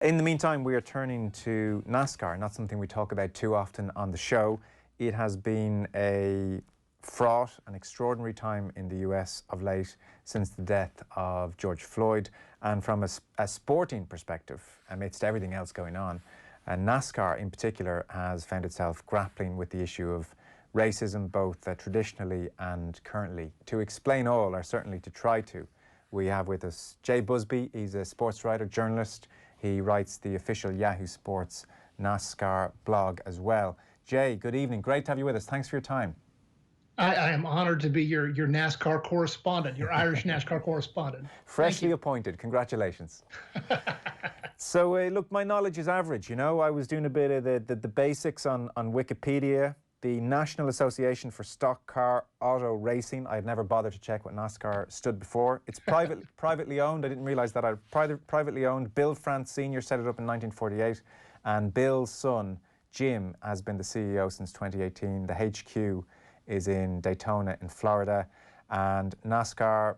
In the meantime, we are turning to NASCAR, not something we talk about too often on the show. It has been a fraught and extraordinary time in the US of late since the death of George Floyd. And from a sporting perspective, amidst everything else going on, NASCAR in particular has found itself grappling with the issue of racism, both traditionally and currently. To explain all, or certainly to try to, we have with us Jay Busbee. He's a sports writer, journalist. He writes the official Yahoo Sports NASCAR blog as well. Jay, good evening. Great to have you with us. Thanks for your time. I am honored to be your NASCAR correspondent, your Irish NASCAR correspondent. Freshly appointed. Congratulations. So, look, my knowledge is average, you know. I was doing a bit of the basics on Wikipedia. The National Association for Stock Car Auto Racing. I had never bothered to check what NASCAR stood before. It's privately owned. I didn't realise that. Privately owned. Bill France Sr. set it up in 1948. And Bill's son, Jim, has been the CEO since 2018. The HQ is in Daytona in Florida. And NASCAR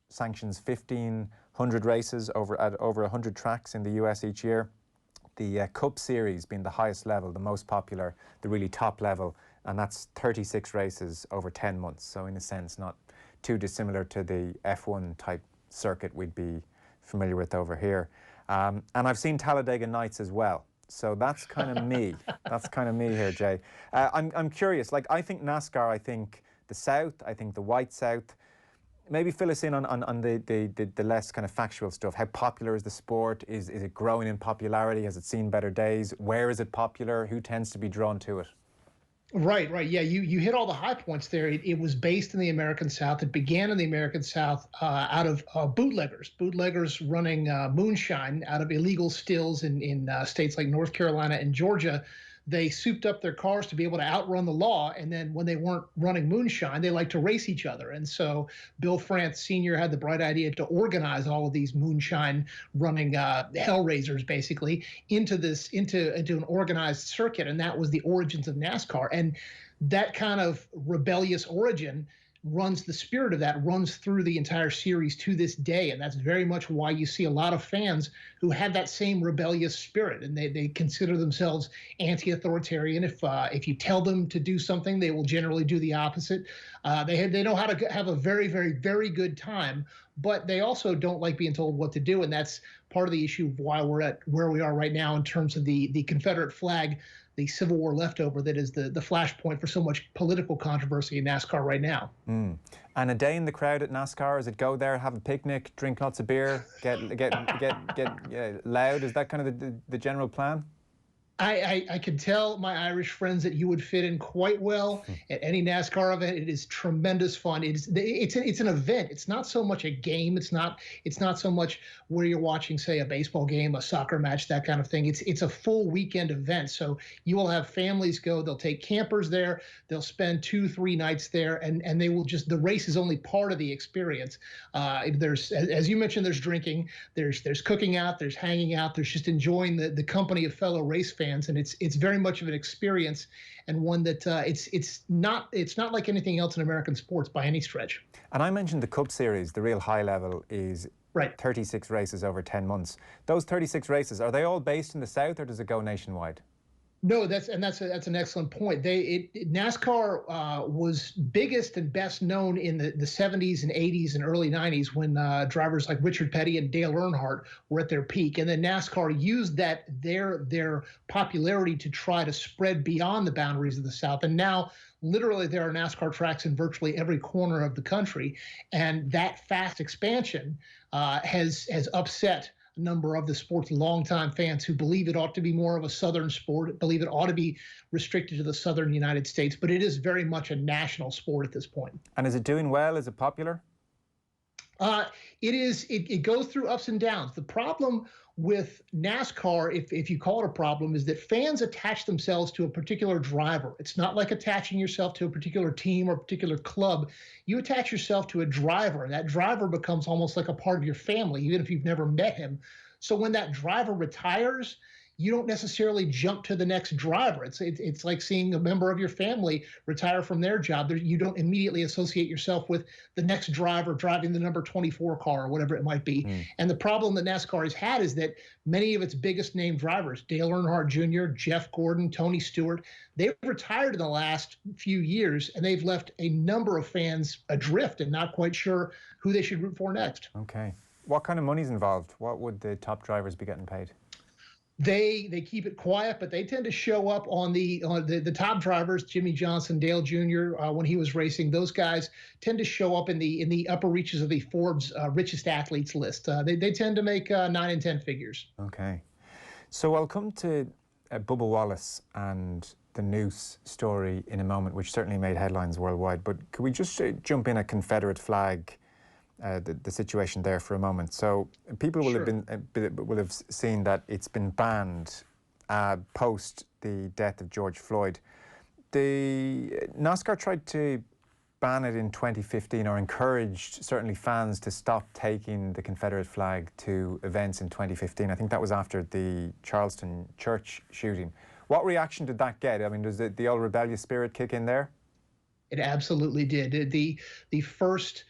sanctions 1,500 races at over 100 tracks in the US each year. The Cup Series being the highest level, the most popular, the really top level, and that's 36 races over 10 months. So in a sense, not too dissimilar to the F1 type circuit we'd be familiar with over here. And I've seen Talladega Nights as well. So that's kind of me. That's kind of me here, Jay. I'm curious, like I think NASCAR, I think the South, I think the White South. Maybe fill us in on the less kind of factual stuff. How popular is the sport? Is it growing in popularity? Has it seen better days? Where is it popular? Who tends to be drawn to it? Right. Yeah, you hit all the high points there. It was based in the American South. It began in the American South out of bootleggers running moonshine out of illegal stills in states like North Carolina and Georgia. They souped up their cars to be able to outrun the law. And then when they weren't running moonshine, they liked to race each other. And so Bill France Sr. had the bright idea to organize all of these moonshine running hellraisers basically into an organized circuit. And that was the origins of NASCAR. And that kind of rebellious origin the spirit of that runs through the entire series to this day. And that's very much why you see a lot of fans who have that same rebellious spirit, and they consider themselves anti-authoritarian. If you tell them to do something, they will generally do the opposite. They know how to have a very, very, very good time, but they also don't like being told what to do. And that's part of the issue of why we're at where we are right now in terms of the Confederate flag, the Civil War leftover that is the flashpoint for so much political controversy in NASCAR right now. And a day in the crowd at NASCAR, is it go there, have a picnic, drink lots of beer, get loud? Is that kind of the general plan? I can tell my Irish friends that you would fit in quite well at any NASCAR event. It is tremendous fun. It's an event. It's not so much a game. It's not so much where you're watching, say, a baseball game, a soccer match, that kind of thing. It's a full weekend event. So you will have families go. They'll take campers there. They'll spend 2-3 nights there, and they will just, the race is only part of the experience. There's, as you mentioned, there's drinking, there's cooking out, there's hanging out, there's just enjoying the company of fellow race fans. And it's very much of an experience, and one that it's not like anything else in American sports by any stretch. And I mentioned the Cup Series. The real high level is 36 races over 10 months. Those 36 races, are they all based in the South, or does it go nationwide? No, that's an excellent point. NASCAR was biggest and best known in the 70s and 80s and early 90s when drivers like Richard Petty and Dale Earnhardt were at their peak, and then NASCAR used their popularity to try to spread beyond the boundaries of the South. And now, literally, there are NASCAR tracks in virtually every corner of the country, and that fast expansion has upset a number of the sport's longtime fans who believe it ought to be more of a Southern sport, believe it ought to be restricted to the Southern United States, but it is very much a national sport at this point. And is it doing well? Is it popular? It goes through ups and downs. The problem with NASCAR, if you call it a problem, is that fans attach themselves to a particular driver. It's not like attaching yourself to a particular team or a particular club. You attach yourself to a driver, and that driver becomes almost like a part of your family, even if you've never met him. So when that driver retires, you don't necessarily jump to the next driver. It's like seeing a member of your family retire from their job. You don't immediately associate yourself with the next driver driving the number 24 car or whatever it might be. And the problem that NASCAR has had is that many of its biggest name drivers, Dale Earnhardt Jr., Jeff Gordon, Tony Stewart, they've retired in the last few years, and they've left a number of fans adrift and not quite sure who they should root for next. Okay. What kind of money's involved? What would the top drivers be getting paid? They keep it quiet, but they tend to show up on the top drivers. Jimmy Johnson, Dale Jr. When he was racing, those guys tend to show up in the upper reaches of the Forbes richest athletes list. They tend to make 9 and 10 figures. Okay, so I'll come to Bubba Wallace and the Noose story in a moment, which certainly made headlines worldwide. But could we just jump in a Confederate flag? The situation there for a moment. So people will have seen that it's been banned post the death of George Floyd. The NASCAR tried to ban it in 2015, or encouraged certainly fans to stop taking the Confederate flag to events in 2015. I think that was after the Charleston church shooting. What reaction did that get? I mean, does the old rebellious spirit kick in there? It absolutely did. The first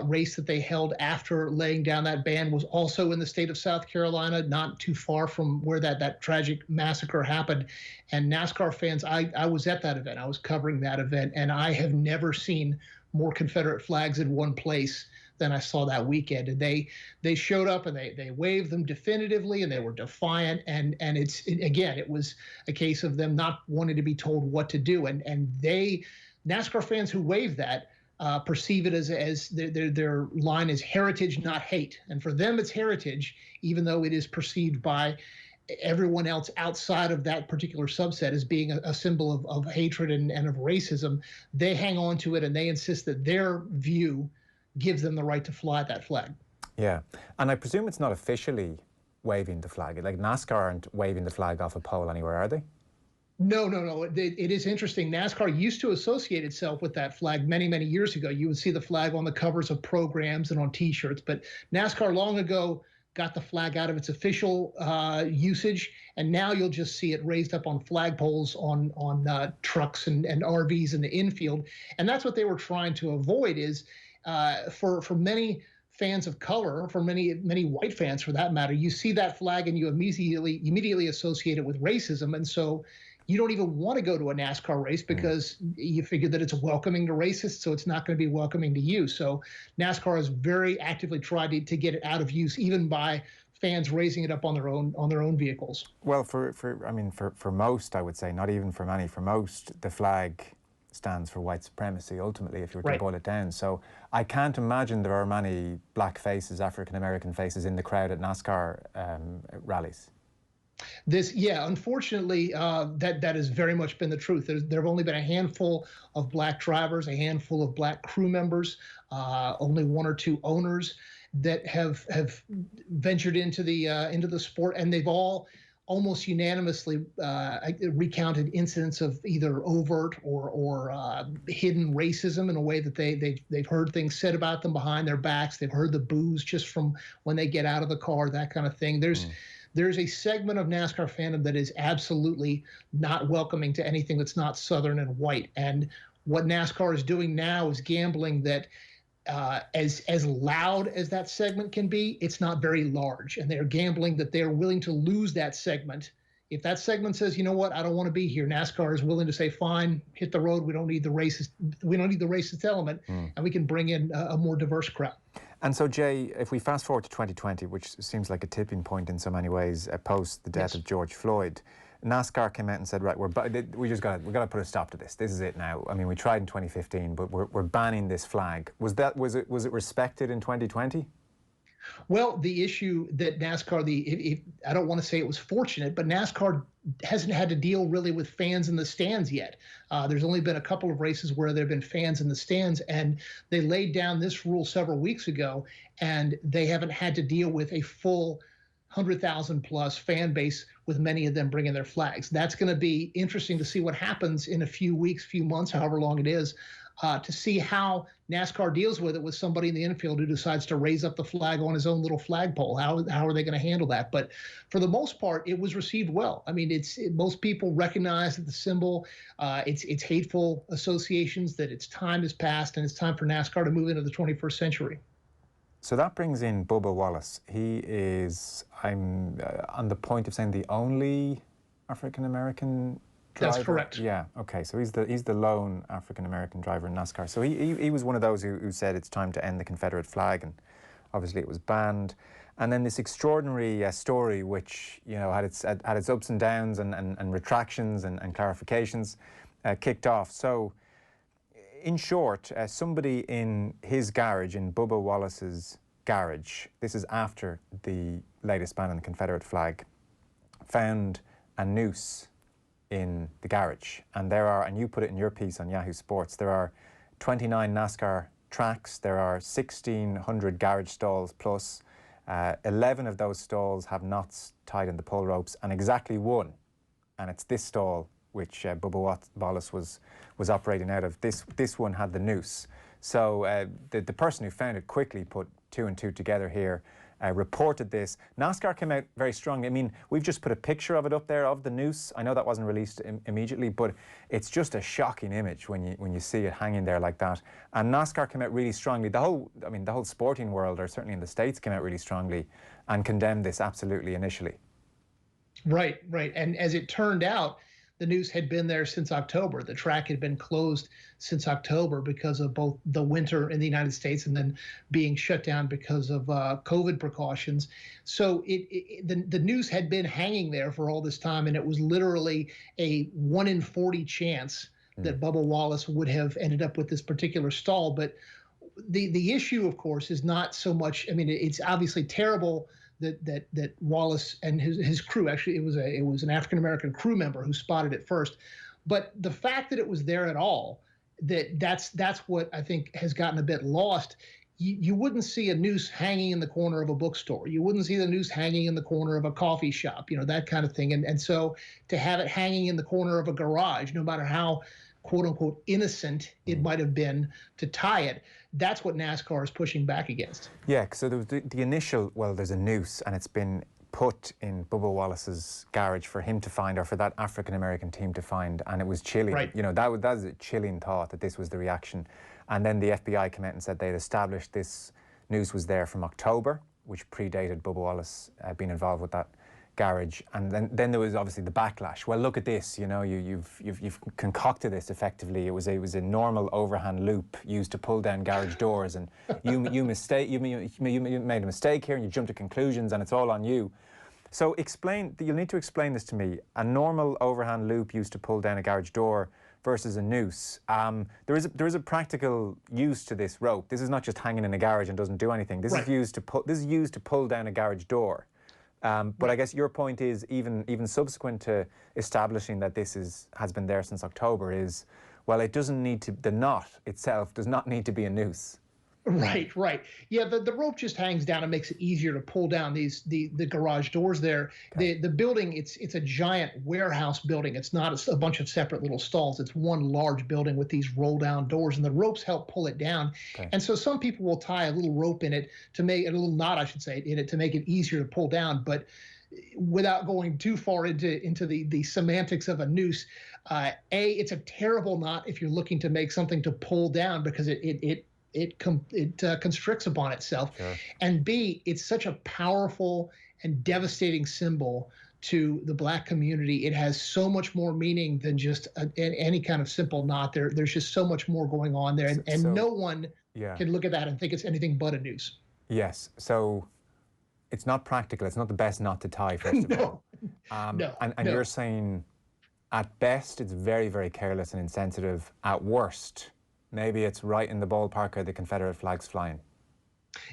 race that they held after laying down that ban was also in the state of South Carolina, not too far from where that tragic massacre happened. And NASCAR fans, I was at that event. I was covering that event, and I have never seen more Confederate flags in one place than I saw that weekend. And they showed up and they waved them definitively, and they were defiant. And it was a case of them not wanting to be told what to do. And NASCAR fans who waved that perceive it as their line is heritage, not hate. And for them, it's heritage, even though it is perceived by everyone else outside of that particular subset as being a symbol of hatred and of racism. They hang on to it, and they insist that their view gives them the right to fly that flag. Yeah, and I presume it's not officially waving the flag. Like NASCAR aren't waving the flag off a pole anywhere, are they? No. It is interesting. NASCAR used to associate itself with that flag many, many years ago. You would see the flag on the covers of programs and on T-shirts, but NASCAR long ago got the flag out of its official usage, and now you'll just see it raised up on flagpoles on trucks and RVs in the infield. And that's what they were trying to avoid. Is for many fans of color, for many white fans for that matter, you see that flag and you immediately associate it with racism, and so you don't even want to go to a NASCAR race because you figure that it's welcoming to racists, so it's not going to be welcoming to you. So NASCAR has very actively tried to get it out of use, even by fans raising it up on their own vehicles. Well, for most, I would say, not even for many, for most, the flag stands for white supremacy, ultimately, if you were to boil it down. So I can't imagine there are many black faces, African-American faces in the crowd at NASCAR rallies. Unfortunately, that has very much been the truth. There have only been a handful of black drivers, a handful of black crew members, only 1 or 2 owners that have ventured into the sport, and they've all almost unanimously recounted incidents of either overt or hidden racism in a way that they've heard things said about them behind their backs. They've heard the boos just from when they get out of the car, that kind of thing. There's a segment of NASCAR fandom that is absolutely not welcoming to anything that's not Southern and white. And what NASCAR is doing now is gambling that as loud as that segment can be, it's not very large. And they're gambling that they're willing to lose that segment. If that segment says, you know what, I don't want to be here, NASCAR is willing to say, fine, hit the road. We don't need the racist element, and we can bring in a more diverse crowd. And so, Jay, if we fast forward to 2020, which seems like a tipping point in so many ways, post the death of George Floyd, NASCAR came out and said, right, we got to put a stop to this. This is it now. I mean, we tried in 2015, but we're banning this flag. Was it respected in 2020? Well, the issue that NASCAR, I don't want to say it was fortunate, but NASCAR hasn't had to deal really with fans in the stands yet. There's only been a couple of races where there have been fans in the stands, and they laid down this rule several weeks ago, and they haven't had to deal with a full 100,000 plus fan base, with many of them bringing their flags. That's going to be interesting to see what happens in a few weeks, few months, however long it is, to see how NASCAR deals with it with somebody in the infield who decides to raise up the flag on his own little flagpole. How are they going to handle that? But for the most part, it was received well. I mean, most people recognize that the symbol, it's hateful associations, that its time has passed, and it's time for NASCAR to move into the 21st century. So that brings in Bubba Wallace. He is, I'm on the point of saying, the only African-American driver? That's correct. Yeah, okay. So he's the lone African-American driver in NASCAR. So he was one of those who said it's time to end the Confederate flag, and obviously it was banned. And then this extraordinary story, which had its ups and downs and retractions and clarifications, kicked off. So in short, somebody in his garage, in Bubba Wallace's garage, this is after the latest ban on the Confederate flag, found a noose in the garage. And there are, and you put it in your piece on Yahoo Sports, there are 29 NASCAR tracks, there are 1,600 garage stalls plus, 11 of those stalls have knots tied in the pull ropes, and exactly one, and it's this stall which Bubba Wallace was operating out of, this one had the noose. So the person who found it quickly put two and two together here, reported this. NASCAR came out very strongly. I mean, we've just put a picture of it up there, of the noose. I know that wasn't released immediately, but it's just a shocking image when you see it hanging there like that. And NASCAR came out really strongly. The whole sporting world, or certainly in the States, came out really strongly and condemned this absolutely initially. Right. And as it turned out, the noose had been there since October. The track had been closed since October because of both the winter in the United States and then being shut down because of COVID precautions. So the noose had been hanging there for all this time, and it was literally a 1 in 40 chance that Bubba Wallace would have ended up with this particular stall. But the issue, of course, is not so much, I mean, it's obviously terrible that Wallace and his crew, actually it was an African-American crew member who spotted it first, but the fact that it was there at all, that's what I think has gotten a bit lost. You wouldn't see a noose hanging in the corner of a bookstore. You wouldn't see the noose hanging in the corner of a coffee shop, that kind of thing. And so to have it hanging in the corner of a garage, no matter how quote unquote innocent it might have been to tie it, that's what NASCAR is pushing back against. Yeah, so there was the initial, well, there's a noose and it's been put in Bubba Wallace's garage for him to find, or for that African-American team to find, and it was chilling. Right. That was a chilling thought that this was the reaction. And then the FBI came out and said they'd established this noose was there from October, which predated Bubba Wallace being involved with that garage. And then there was obviously the backlash. Well, look at this, you've concocted this effectively. It was a normal overhand loop used to pull down garage doors, and you made a mistake here and you jumped to conclusions, and it's all on you. So you'll need to explain this to me. A normal overhand loop used to pull down a garage door versus a noose. There is a practical use to this rope. This is not just hanging in a garage and doesn't do anything. This is used to pull down a garage door. But I guess your point is, even subsequent to establishing that this has been there since October, is, well, it doesn't need to, the knot itself does not need to be a noose. Right. Yeah, the rope just hangs down and makes it easier to pull down the garage doors there. Okay. The building, it's a giant warehouse building. It's not a bunch of separate little stalls. It's one large building with these roll down doors, and the ropes help pull it down. Okay. And so some people will tie a little rope in it a little knot, I should say, in it to make it easier to pull down. But without going too far into the semantics of a noose, it's a terrible knot if you're looking to make something to pull down, because it constricts upon itself. Sure. And B, it's such a powerful and devastating symbol to the Black community. It has so much more meaning than just any kind of simple knot. There's just so much more going on there, and no one can look at that and think it's anything but a noose. Yes, so it's not practical. It's not the best knot to tie, first of all. No. You're saying, at best, it's very, very careless and insensitive. At worst, maybe it's right in the ballpark of the Confederate flags flying.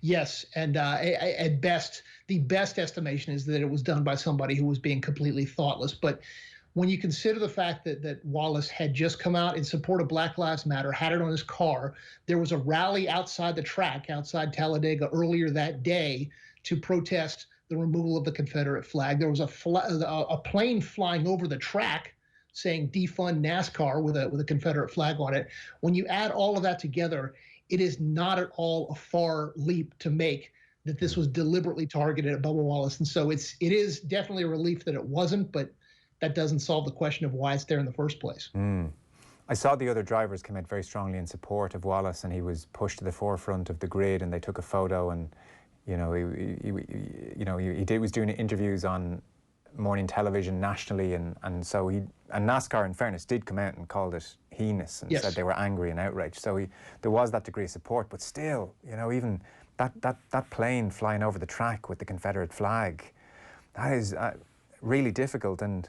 Yes, and at best, the best estimation is that it was done by somebody who was being completely thoughtless. But when you consider the fact that Wallace had just come out in support of Black Lives Matter, had it on his car, there was a rally outside the track, outside Talladega earlier that day to protest the removal of the Confederate flag. There was a plane flying over the track saying defund NASCAR with a Confederate flag on it. When you add all of that together, it is not at all a far leap to make that this was deliberately targeted at Bubba Wallace. And so it is definitely a relief that it wasn't, but that doesn't solve the question of why it's there in the first place. I saw the other drivers come out very strongly in support of Wallace, and he was pushed to the forefront of the grid, and they took a photo, and he was doing interviews on morning television nationally, and NASCAR, in fairness, did come out and called it heinous and said they were angry and outraged. So there was that degree of support, but still, even that plane flying over the track with the Confederate flag, that is really difficult. And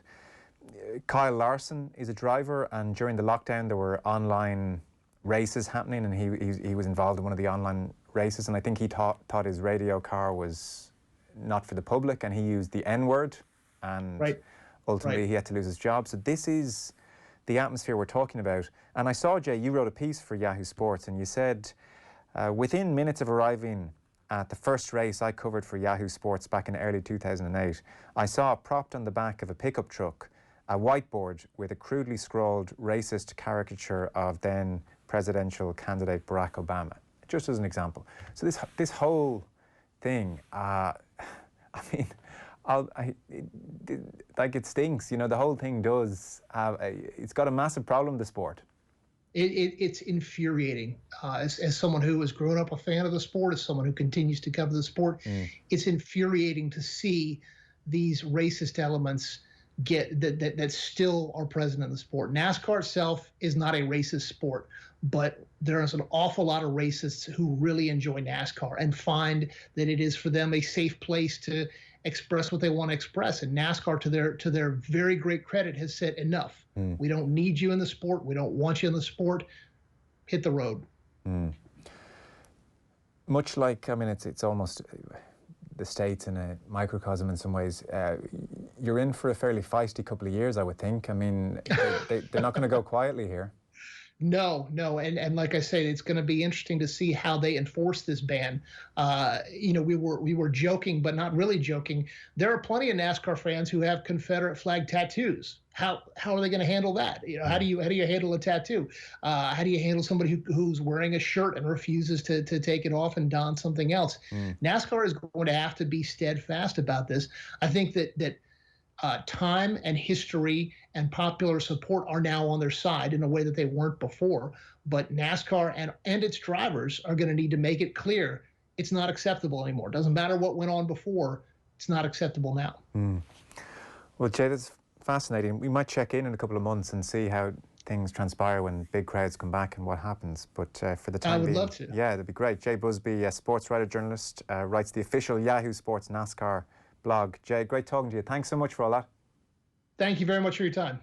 Kyle Larson is a driver, and during the lockdown there were online races happening, and he was involved in one of the online races, and I think he thought his radio car was not for the public, and he used the N-word, and ultimately he had to lose his job. So this is the atmosphere we're talking about. And I saw, Jay, you wrote a piece for Yahoo Sports, and you said, within minutes of arriving at the first race I covered for Yahoo Sports back in early 2008, I saw propped on the back of a pickup truck a whiteboard with a crudely scrawled racist caricature of then presidential candidate Barack Obama, just as an example. So this whole thing, like it stinks, the whole thing does have it's got a massive problem, the sport. It's infuriating. As someone who has grown up a fan of the sport, as someone who continues to cover the sport, it's infuriating to see these racist elements that still are present in the sport. NASCAR itself is not a racist sport, but there's an awful lot of racists who really enjoy NASCAR and find that it is for them a safe place to express what they want to express. And NASCAR, to their very great credit, has said enough. We don't need you in the sport. We don't want you in the sport. Hit the road. Much like, it's almost the States in a microcosm in some ways. You're in for a fairly feisty couple of years, I would think. They're not going to go quietly here. No, and like I said, it's going to be interesting to see how they enforce this ban. We were joking, but not really joking. There are plenty of NASCAR fans who have Confederate flag tattoos. How are they going to handle that? How do you handle a tattoo? How do you handle somebody who's wearing a shirt and refuses to take it off and don something else? NASCAR is going to have to be steadfast about this. I think that time and history and popular support are now on their side in a way that they weren't before. But NASCAR and its drivers are going to need to make it clear it's not acceptable anymore. It doesn't matter what went on before. It's not acceptable now. Well, Jay, that's fascinating. We might check in a couple of months and see how things transpire when big crowds come back and what happens. But for the time being, I would love to. Yeah, that'd be great. Jay Busbee, a sports writer, journalist, writes the official Yahoo Sports NASCAR blog. Jay, great talking to you. Thanks so much for all that. Thank you very much for your time.